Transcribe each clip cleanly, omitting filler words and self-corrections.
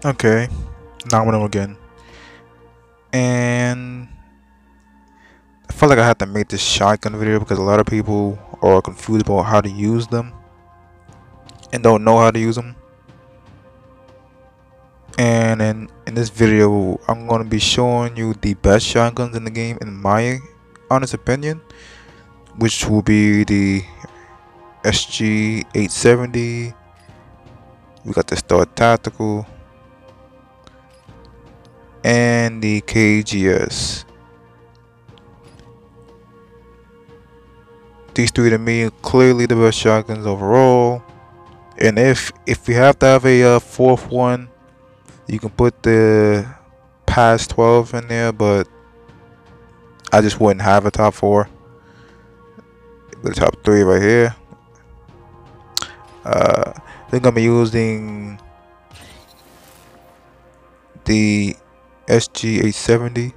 Okay, Nominal again. And I felt like I had to make this shotgun video because a lot of people are confused about how to use them and don't know how to use them. And in this video, I'm going to be showing you the best shotguns in the game in my honest opinion, which will be the SG 870. We got the Star Tactical and the KGS. These three to me are clearly the best shotguns overall. And if you have to have a fourth one, you can put the PAS 12 in there, but I just wouldn't have a top four. The top three right here. They're gonna be using the SG 870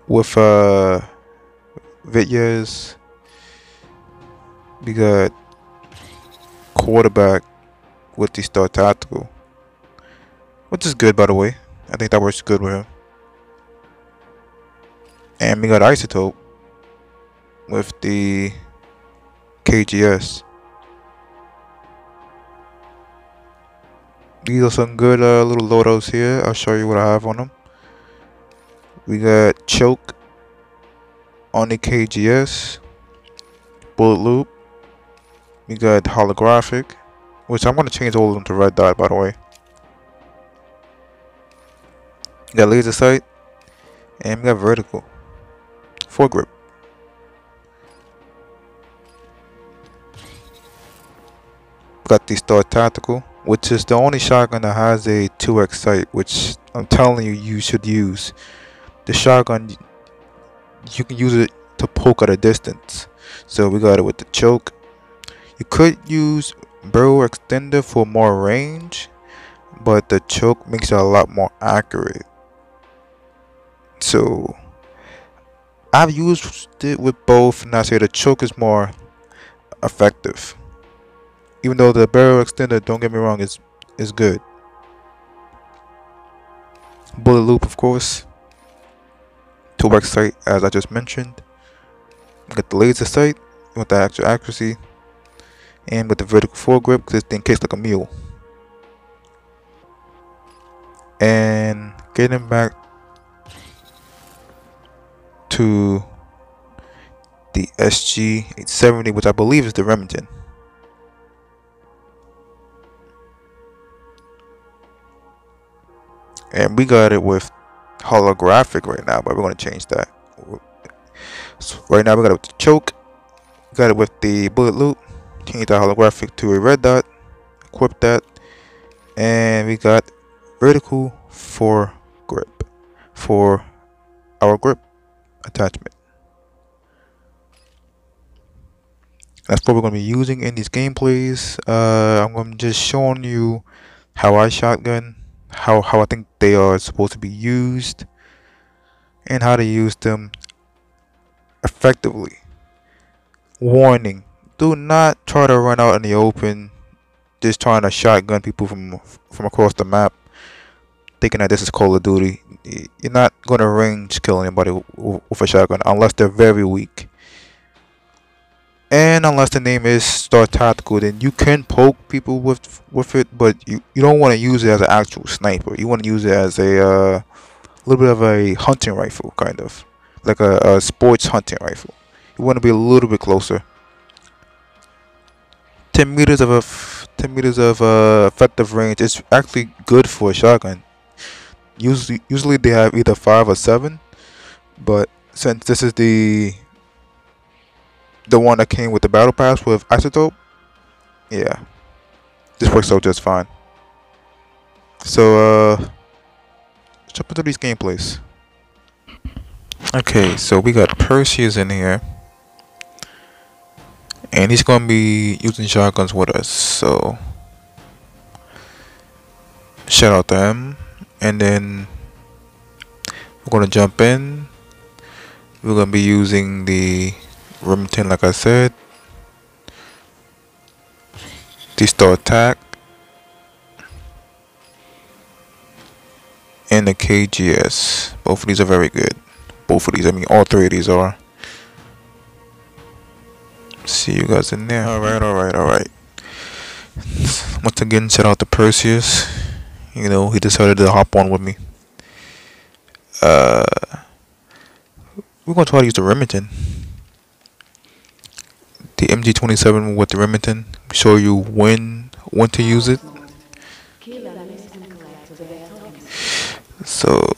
with Vityas. We got quarterback with the Star Tactical, which is good, by the way. I think that works good with him. And we got Isotope with the KGS. These are some good little loadouts here. I'll show you what I have on them. We got Choke on the KGS, Bullet Loop. We got Holographic, which I'm going to change all of them to red dot, by the way. We got Laser Sight, and we got Vertical, foregrip. We got the Star Tactical, which is the only shotgun that has a 2x sight, which I'm telling you, you should use. The shotgun, you can use it to poke at a distance. So we got it with the Choke. You could use Barrel Extender for more range, but the Choke makes it a lot more accurate. So I've used it with both, and I say the Choke is more effective. Even though the Barrel Extender, don't get me wrong, is good. Bullet Loop, of course. 2x sight, as I just mentioned. Got the Laser Sight with the actual accuracy, and with the vertical foregrip because this thing kicks like a mule. And getting back to the SG 870, which I believe is the Remington. And we got it with holographic right now, but we're going to change that. So right now we got it with the Choke, got it with the Bullet Loop, change that holographic to a red dot, equip that, and we got vertical for grip for our grip attachment. That's what we're going to be using in these gameplays. I'm going to just showing you how I shotgun, how I think they are supposed to be used, and how to use them effectively. Warning: do not try to run out in the open just trying to shotgun people from across the map, thinking that this is Call of Duty. You're not going to range kill anybody with a shotgun unless they're very weak. And unless the name is Star Tactical, then you can poke people with it, but you don't want to use it as an actual sniper. You want to use it as a little bit of a hunting rifle, kind of like a sports hunting rifle. You want to be a little bit closer. 10 meters of effective range is actually good for a shotgun. Usually they have either 5 or 7, but since this is the one that came with the battle pass with Isotope, yeah, this works out just fine. So let's jump into these gameplays. Okay, so we got Perseus in here, and he's gonna be using shotguns with us, so shout out to him. And then we're gonna jump in. We're gonna be using the Remington, like I said, the Star Attack, and the KGS. Both of these are very good. Both of these, I mean, all three of these are. See you guys in there. Alright. Once again, shout out to Perseus. You know, he decided to hop on with me. We're gonna try to use the Remington. The MG27 with the Remington. Show you when to use it. So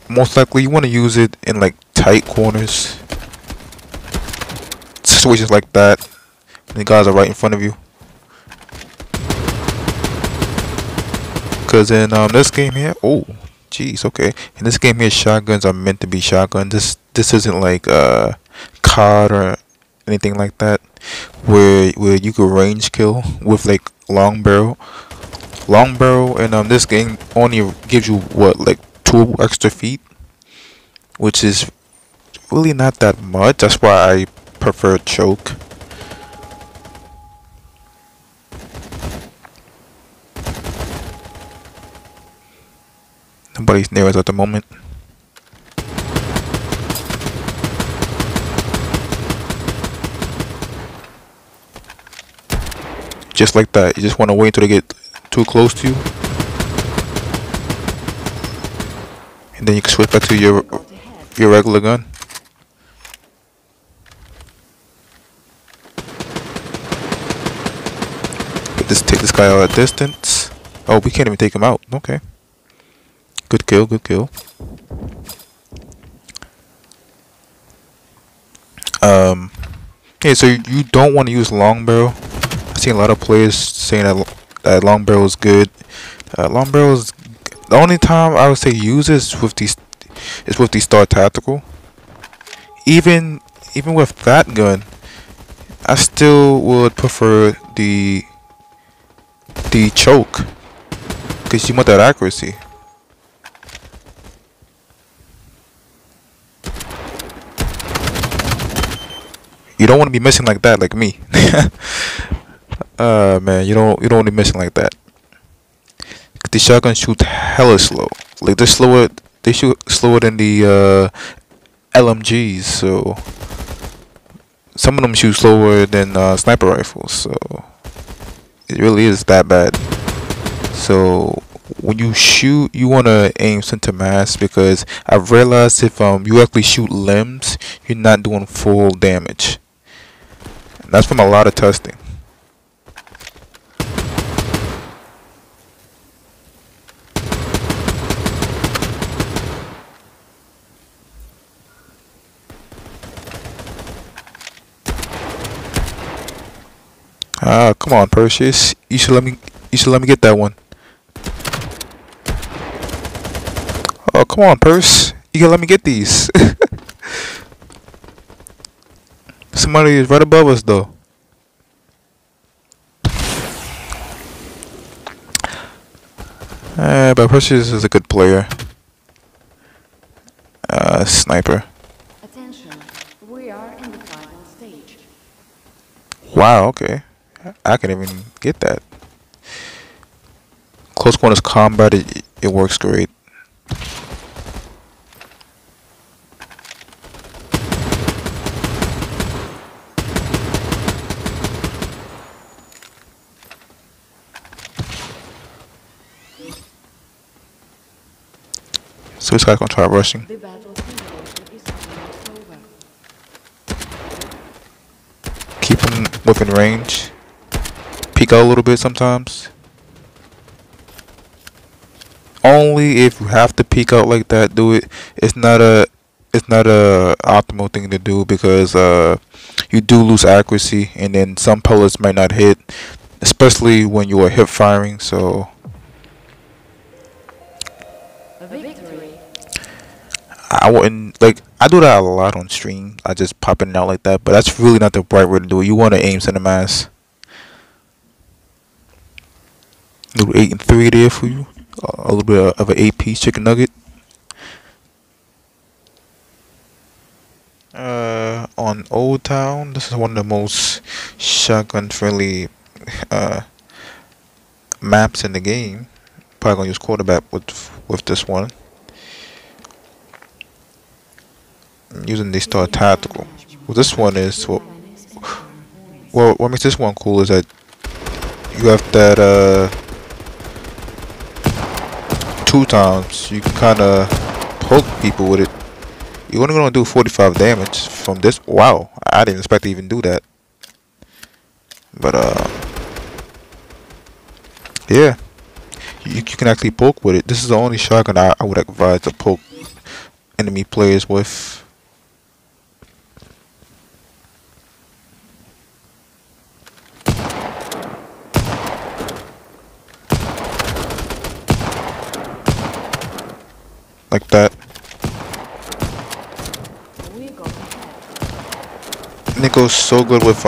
most likely you want to use it in like tight corners, situations like that. The guys are right in front of you. Cause in this game here, oh jeez, okay. In this game here, shotguns are meant to be shotguns. This isn't like COD or anything like that, where you could range kill with like long barrel. Long barrel in this game only gives you what, like 2 extra feet, which is really not that much. That's why I prefer choke. Nobody's near us at the moment. Just like that. You just want to wait until they get too close to you, and then you can switch back to your regular gun. Take this guy out at distance. Oh, we can't even take him out. Okay. Good kill, good kill. Yeah, so you don't want to use long barrel. I've seen a lot of players saying that long barrel is good. Long barrel is the only time I would say use is with the Star Tactical. Even with that gun, I still would prefer the choke, because you want that accuracy. You don't want to be missing like that, like me. Man, you don't want to be missing like that. The shotgun shoot hella slow. Like they shoot slower than the LMGs. So some of them shoot slower than sniper rifles. So it really is that bad. So when you shoot, you want to aim center mass, because I've realized if you actually shoot limbs, you're not doing full damage. And that's from a lot of testing. Ah, come on, Perseus. You should let me get that one. Oh, come on, Perse. You gotta let me get these. Somebody is right above us, though. But Perseus is a good player. Sniper. Attention, we are in the final stage. Wow, okay. I can't even get that. Close quarters combat, it works great. So this guy's gonna try rushing. The battle simulation is almost over. Keep him within range. Peek out a little bit sometimes. Only if you have to peek out like that, do it. It's not a optimal thing to do, because you do lose accuracy, and then some pellets might not hit, especially when you are hip firing. So A victory. I wouldn't, like, I do that a lot on stream. I just pop in and out like that, but that's really not the right way to do it. You want to aim center mass. Little 8 and 3 there for you. A little bit of an 8-piece chicken nugget. On Old Town, this is one of the most shotgun friendly maps in the game. Probably gonna use quarterback with this one. using the Star Tactical. Well, this one is well, what makes this one cool is that you have that two times. You can kind of poke people with it. You're only gonna do 45 damage from this. Wow, I didn't expect to even do that. But yeah, you can actually poke with it. This is the only shotgun I would advise to poke enemy players with. Like that. And it goes so good with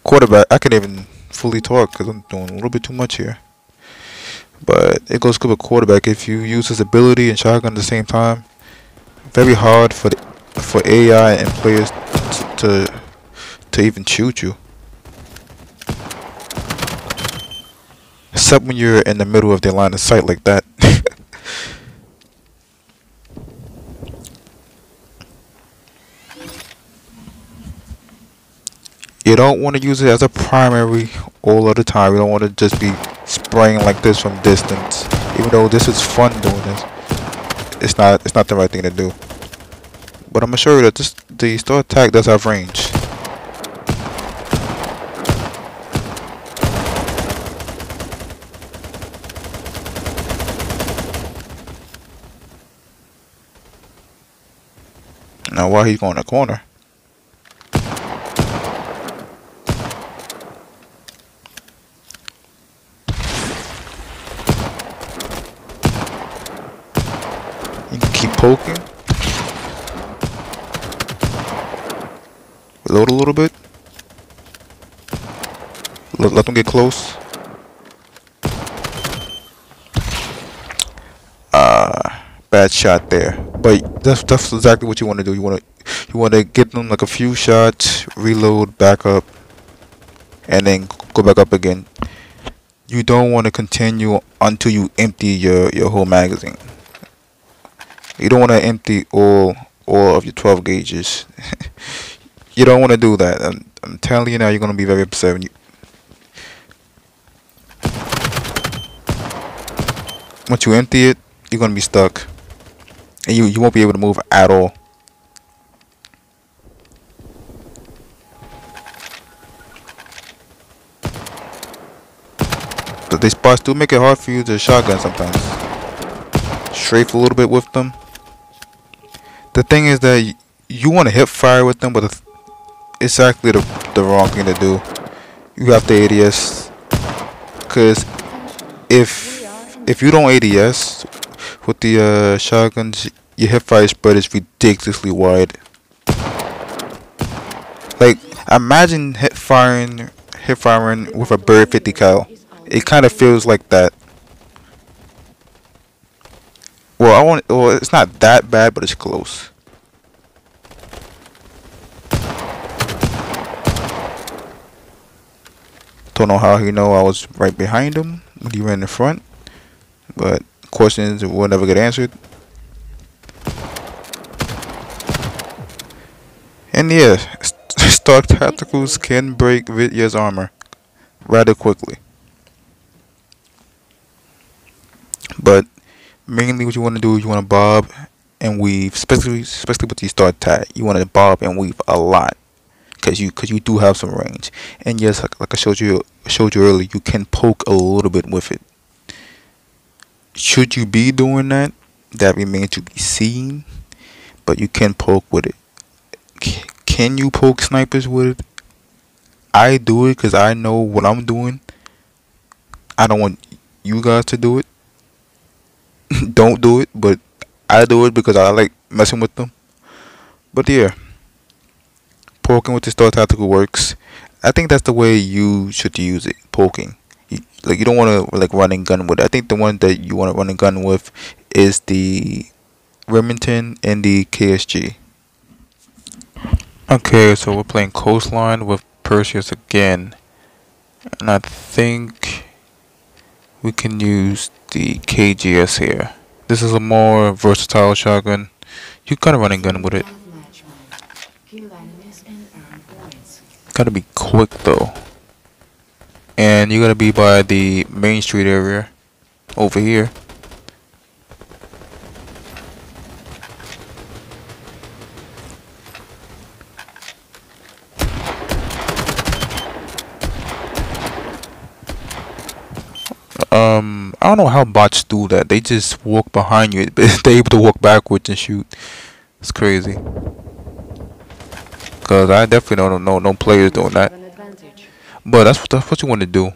quarterback. I can't even fully talk because I'm doing a little bit too much here. But it goes good with quarterback if you use his ability and shotgun at the same time. Very hard for AI and players to even shoot you. Except when you're in the middle of their line of sight like that. You don't want to use it as a primary all of the time. You don't want to just be spraying like this from distance. Even though this is fun doing this, it's not the right thing to do. But I'm gonna show you that the Star Attack does have range. Now while he's going to the corner, you can keep poking. Reload a little bit. Let them get close. Bad shot there. But that's exactly what you want to do. You want to get them like a few shots, reload, back up, and then go back up again. You don't want to continue until you empty your whole magazine. You don't want to empty all of your 12 gauges. You don't want to do that. I'm telling you now, you're going to be very upset when once you empty it, you're going to be stuck. And you won't be able to move at all. But these spots do make it hard for you to shotgun sometimes. Strafe a little bit with them. The thing is that you want to hip fire with them, but it's actually the wrong thing to do. You have to ADS, because if you don't ADS with the shotguns, your hip fire spread is ridiculously wide. Like, imagine hip firing with a bird 50 cal. It kind of feels like that. Well, it's not that bad, but it's close. Don't know how he know I was right behind him when he ran in front, but questions will never get answered. And yeah, Star Tacticals can break Vidya's armor rather quickly. But mainly what you want to do is you want to bob and weave, especially with the Star Tac. You want to bob and weave a lot, because you do have some range. And yes, like I showed you earlier, you can poke a little bit with it. Should you be doing that? That remains to be seen. But you can poke with it. Can you poke snipers with it? I do it because I know what I'm doing. I don't want you guys to do it. Don't do it, but I do it because I like messing with them. But yeah, poking with the Star Tactical works. I think that's the way you should use it. Poking. You don't want to like run and gun with it. I think the one that you want to run and gun with is the Remington and the KSG. Okay, so we're playing Coastline with Perseus again, and I think we can use the KGS here. This is a more versatile shotgun. You kind of run and gun with it. Of match mode. Kill enemies and earn points. Gotta be quick though. And you gotta be by the main street area over here. I don't know how bots do that. They just walk behind you, but they're able to walk backwards and shoot. It's crazy. Cause I definitely don't know no players doing Have that. an advantage. But that's what you want to do.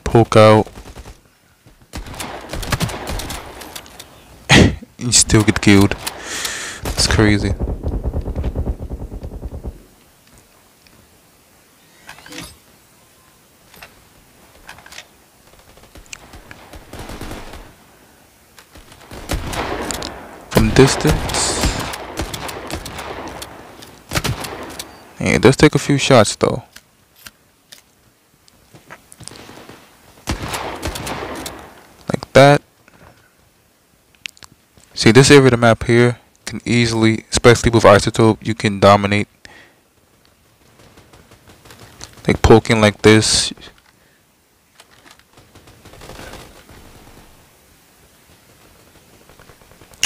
Poke out. You still get killed. It's crazy. From distance. Yeah, it does take a few shots though. Like that. See, this area of the map here can easily, especially with isotope, you can dominate. Like poking like this.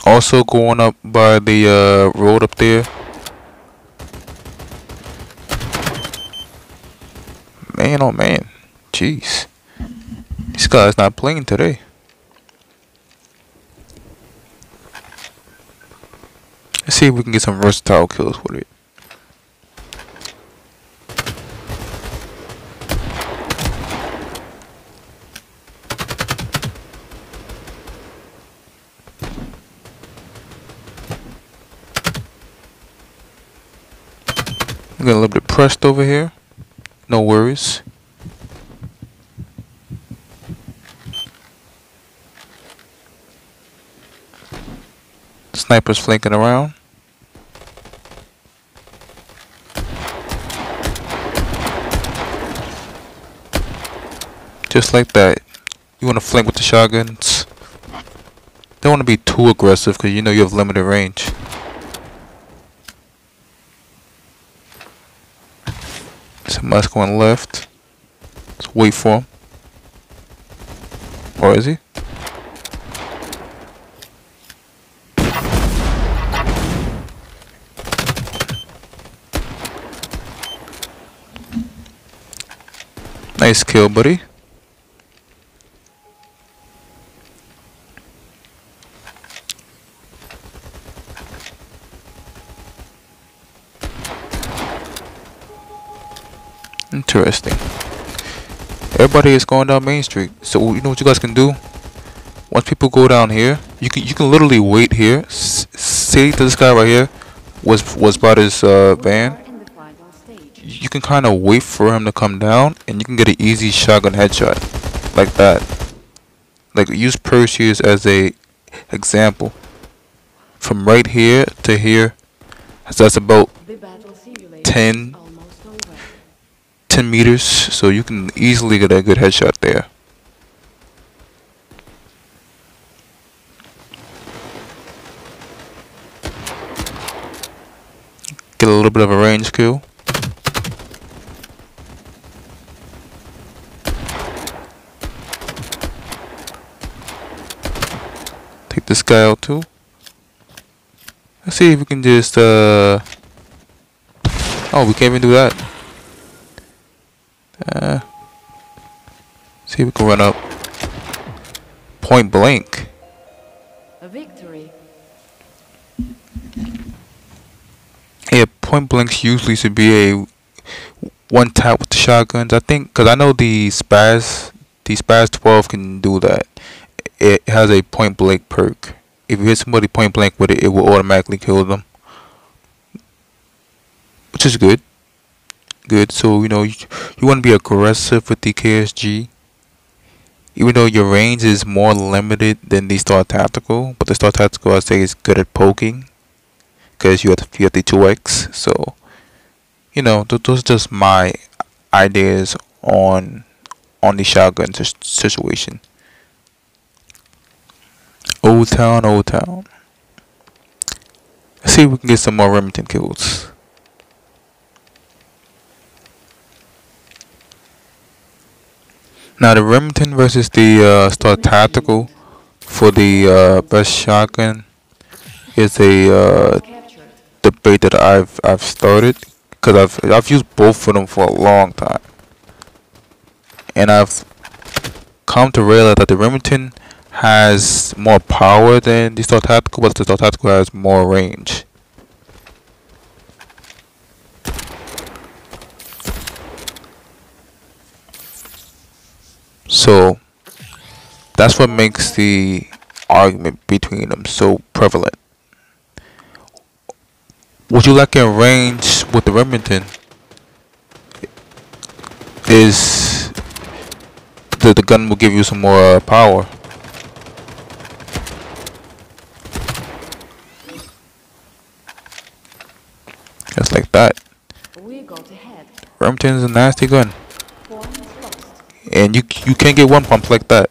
Also going up by the road up there. Man, oh man. Jeez. This guy's not playing today. Let's see if we can get some versatile kills with it. I'm getting a little bit pressed over here. No worries. Snipers flanking around. Just like that. You want to flank with the shotguns. Don't want to be too aggressive because you know you have limited range. Somebody's going left. Let's wait for him. Or is he? Nice kill, buddy. Interesting. Everybody is going down Main Street. So you know what you guys can do? Once people go down here, you can literally wait here. See this guy right here was by this van. In the final stage. You can kind of wait for him to come down, and you can get an easy shotgun headshot like that. Like use Perseus as a example. From right here to here, that's about The battle simulator 10 is almost over. 10 meters, so you can easily get a good headshot there. Get a little bit of a range kill. Take this guy out too. Let's see if we can just oh, we can't even do that. See if we can run up. Point blank. A victory. Yeah, point blanks usually should be a one tap with the shotguns. I think, because I know the Spaz 12 can do that. It has a point blank perk. If you hit somebody point blank with it, it will automatically kill them, which is good. Good. So you know you want to be aggressive with the KSG, even though your range is more limited than the Star Tactical. But the Star Tactical, I say, is good at poking because you have the 2x. So you know those are just my ideas on the shotgun situation. Old Town, Old Town. Let's see if we can get some more Remington kills. Now the Remington versus the Star Tactical for the best shotgun is a Point captured. debate that I've started because I've used both of them for a long time, and I've come to realize that the Remington has more power than the Star Tactical, but the Star Tactical has more range. So that's what makes the argument between them so prevalent. What you lack in range with the Remington is the gun will give you some more power. Just like that. We got ahead. Remington is a nasty gun, Points lost. and you can't get one pump like that.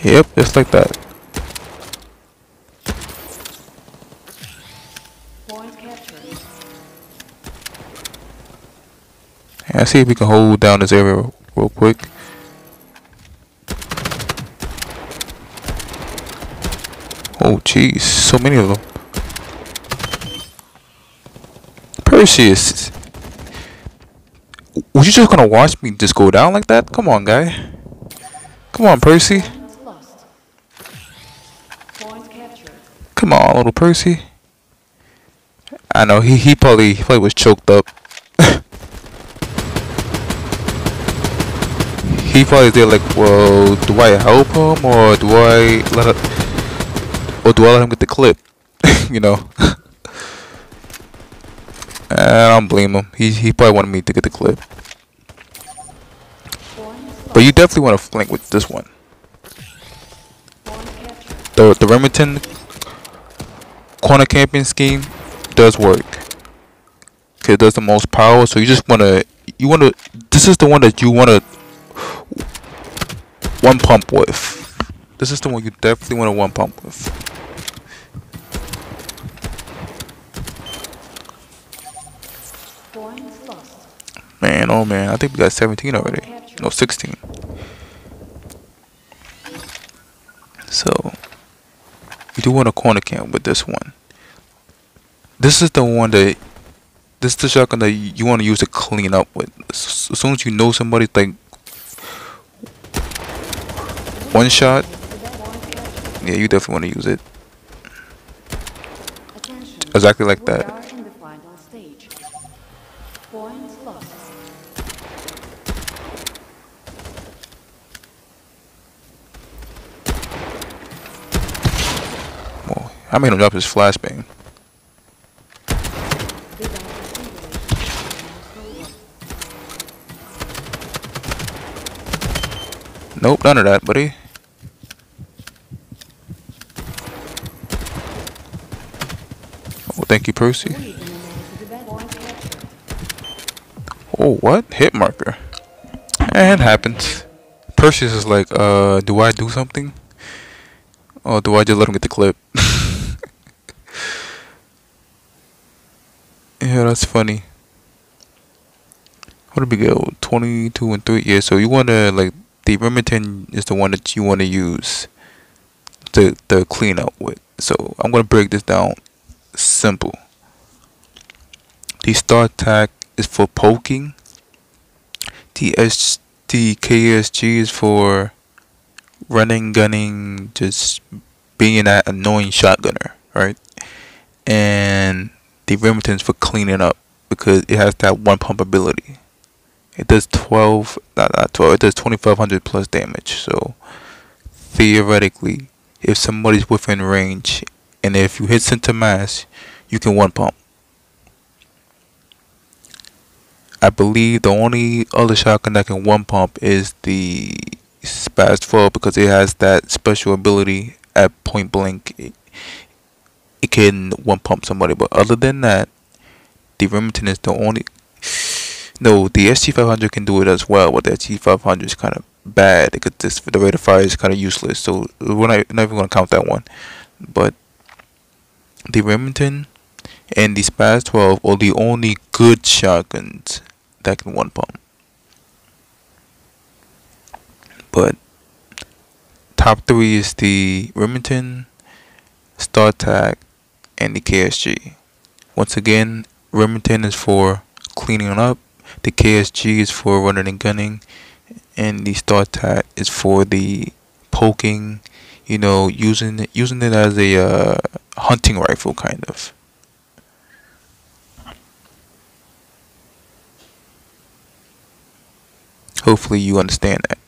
Yep, just like that. Point captured. And let's see if we can hold down this area real quick. Oh jeez, so many of them. Perseus, was you just gonna watch me just go down like that? Come on, guy. Come on, Percy. Points lost. Point captured. Come on, little Percy. I know he probably was choked up. He probably did like, well, do I help him or do I let him get the clip? You know. I don't blame him. He probably wanted me to get the clip. But you definitely want to flank with this one. Point captured. The Remington corner camping scheme does work. 'Cause it does the most power, so you wanna this is the one that you wanna one pump with. This is the one you definitely wanna one pump with. Points lost. Man, oh man, I think we got 17 already. No, 16. So you do want a corner camp with this one. This is the one that this is the shotgun that you want to use to clean up with. As soon as you know somebody's like one shot, yeah, you definitely want to use it. Attention. Exactly like We that. are in the final stage. Points lost. Well, I made him drop his flashbang. Nope, none of that, buddy. Oh, thank you, Percy. Oh, what? Hit marker. And it happens. Percy is like, do I do something? Or do I just let him get the clip? Yeah, that's funny. What did we go? 22 and 3. Yeah, so you want to, like, the Remington is the one that you want to use to clean up with. So I'm going to break this down simple. The Star Tac is for poking. The KSG is for running, gunning, just being that annoying shotgunner, right? And the Remington is for cleaning up because it has that one pump ability. It does 12, not 12, it does 2500 plus damage. So theoretically, if somebody's within range and if you hit center mass, you can one pump. I believe the only other shotgun that can one pump is the Spaz 12 because it has that special ability at point blank. It can one pump somebody, but other than that, the Remington is the only. No, the SG500 can do it as well, but the SG500 is kind of bad because the rate of fire is kind of useless. So we're not even gonna count that one. But the Remington and the Spaz 12 are the only good shotguns that can one pump. But top three is the Remington, StarTAC, and the KSG. Once again, Remington is for cleaning up, the KSG is for running and gunning, and the StarTAC is for the poking. Using it as a hunting rifle, kind of. Hopefully, you understand that.